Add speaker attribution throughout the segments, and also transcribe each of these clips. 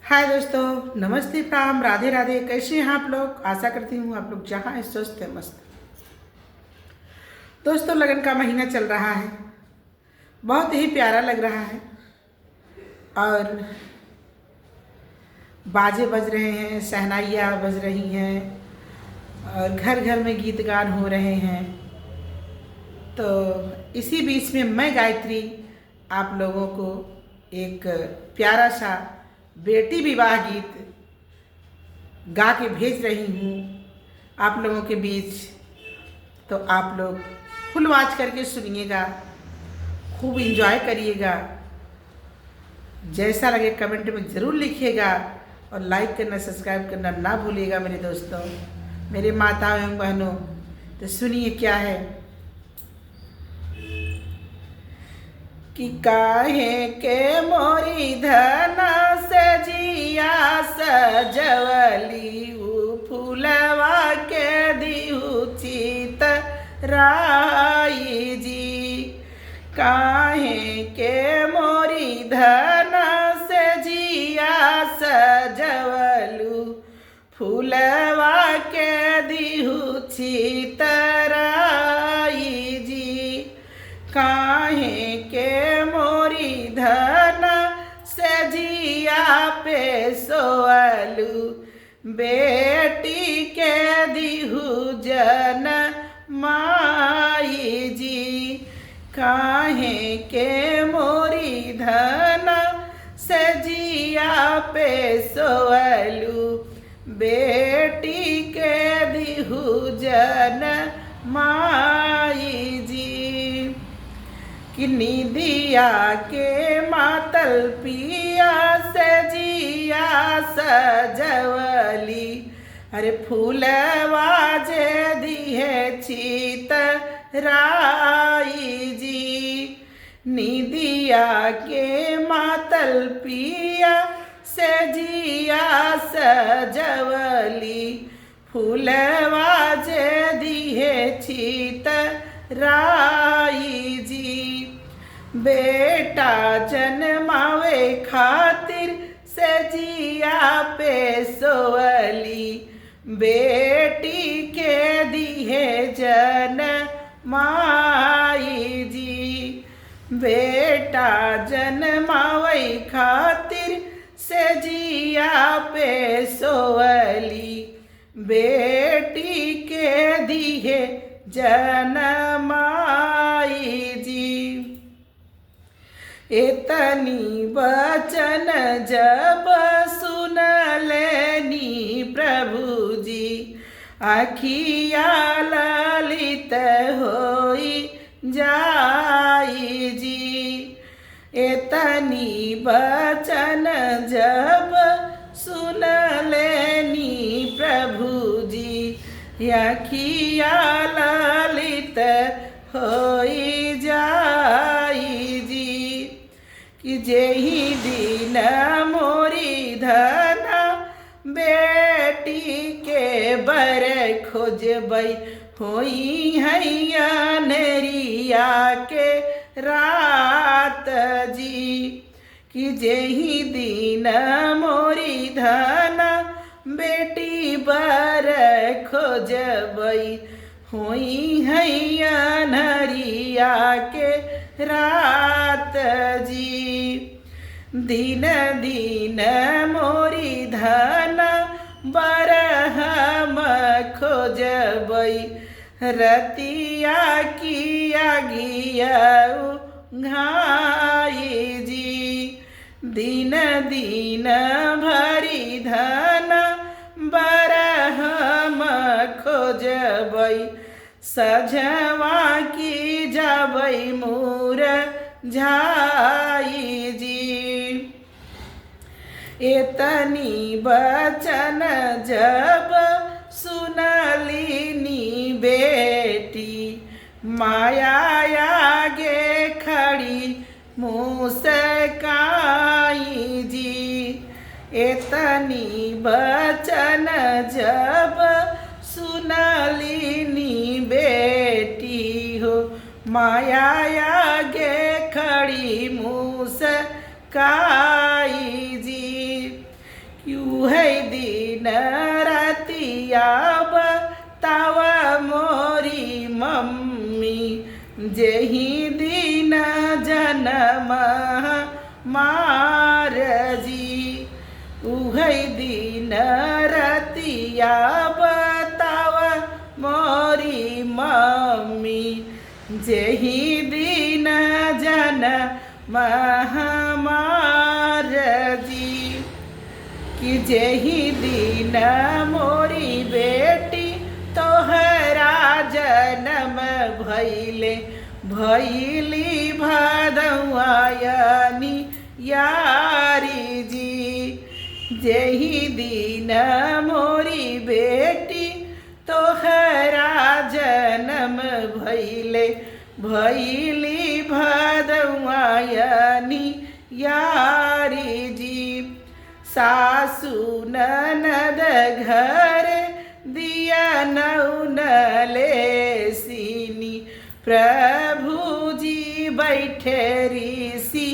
Speaker 1: हाय दोस्तों, नमस्ते, प्रणाम, राधे राधे। कैसे हैं आप लोग? आशा करती हूँ आप लोग जहाँ हैं स्वस्थ है, मस्त। दोस्तों, लगन का महीना चल रहा है, बहुत ही प्यारा लग रहा है और बाजे बज रहे हैं, शहनाइयाँ बज रही हैं और घर घर में गीत गान हो रहे हैं। तो इसी बीच में मैं गायत्री आप लोगों को एक प्यारा सा बेटी विवाह गीत गा के भेज रही हूँ आप लोगों के बीच। तो आप लोग फुल वॉच करके सुनिएगा, खूब इंजॉय करिएगा। जैसा लगे कमेंट में ज़रूर लिखिएगा और लाइक करना, सब्सक्राइब करना ना भूलिएगा मेरे दोस्तों, मेरे माताओं एवं बहनों। तो सुनिए क्या है कि काहे के मोरी धना सजिया सजवली उ फूलवा के दिहु चित राई जी। काहे के मोरी धना सजिया सजवलू फूलवा के दिहु चित राई जी। काहे के मोरी धना सजिया पे सोअलू बेटी के दिहु जन माई जी। काहे के मोरी धना सजिया पे सोअलू बेटी के दिहु जन माई जी। कि निदिया के मातल पिया सजिया सजवली अरे फूलवा जे दिहे चित राई जी। निदिया के मातल पिया सजिया सजवली फूलवा जे दिहे चित राई जी। बेटा जन्मावे खातिर सजिया पे सोअली बेटी के दिहे जन माई जी। बेटा जन्मावे खातिर सजिया पे सोअली बेटी के दिहे जन माई जी। एतनी वचन जब सुन लेनी प्रभु जी अखिया ललित होई जाई जी। एतनी वचन जब सुन लेनी प्रभु जी अखिया ललित होई जाई जी। कि जेहि दिन मोरी धना बेटी के बर खोजबै होई हैया नरिया के रात जी। कि जेहि दिन मोरी धना बेटी बर खोजबै होई हैया नरिया के रात जी। दिन दिन मोरी धना बर हम खोजबै रतिया किया गियाऊ घाई जी। दिन दिन भरी धना बर हम खोजबै सजवा की जाबै मूर झाई जी। एतनी वचन जब सुनलिनी बेटी माया आगे खड़ी मुस्काई जी। एतनी वचन जब सुनलिनी बेटी हो माया आगे खड़ी मुस्काई जी। जेहि दिन जनम मार जी उहै दिन रतिया बताव मोरी मम्मी जेहि दिन जनम मार जी कि जेहि दिन मोरी बेटी तोहरा जनम भैले भैली भदवायनी यारी जी जेहि दिन मोरी बेटी तोहरा जनम भैले भैली भदवायनी यारी जी सासु ननद घर दिया नौनले सीनी प्रभु जी बैठे ऋषि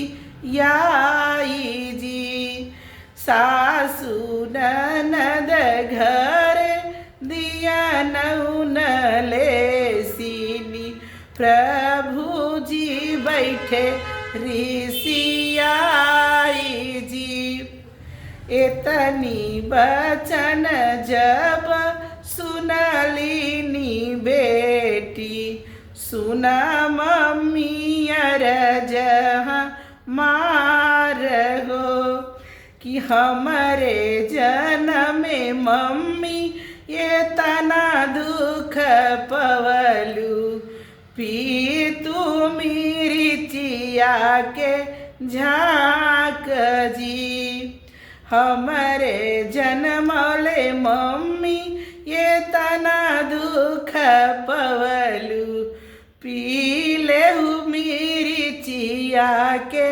Speaker 1: याई जी सासु ननद घर दिया नौनले सीनी प्रभु जी बैठे ऋषि आई जी एतनी बचन जब सुनलीनी बेटी सुना मम्मी जहाँ मार हो कि हमारे जन्म में मम्मी ये तना दुख पवलू पी तू मेरी चिया के झाक जी हमारे जन्मले मम्मी ये तना दुख पवलू पीले मेरी चिया के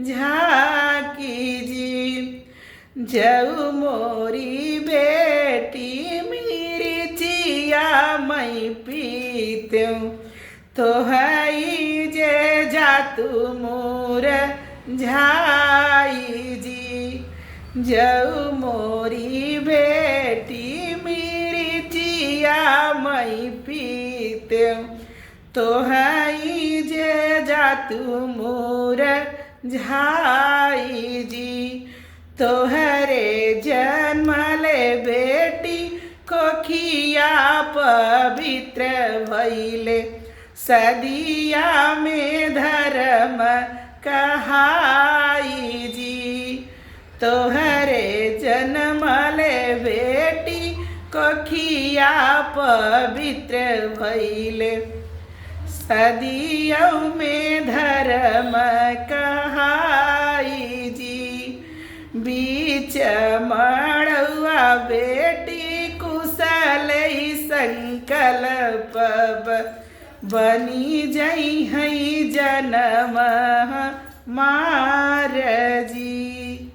Speaker 1: झाकी जी जऊ मोरी बेटी मेरी चिया मैं पीते तो हई जे जातू मोर झाई जी जऊ मोरी बेटी मेरी चिया मैं पीते तो हई जे जातू मोर झाई जी तोहरे जन्मले बेटी कोखिया पवित्र भैले सदिया में धर्म कहाई जी तोहरे जन्मले बेटी कोखिया पवित्र भैले सदियों में धर्म कहाई जी बीच मड़ुआ बेटी कुशल संकल्प बनी जई है जन्म मार जी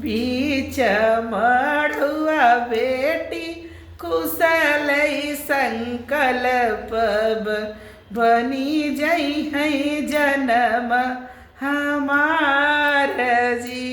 Speaker 1: बीच मड़ुआ बेटी कुशल संकल्प बनी जई है जन्म हमार जी।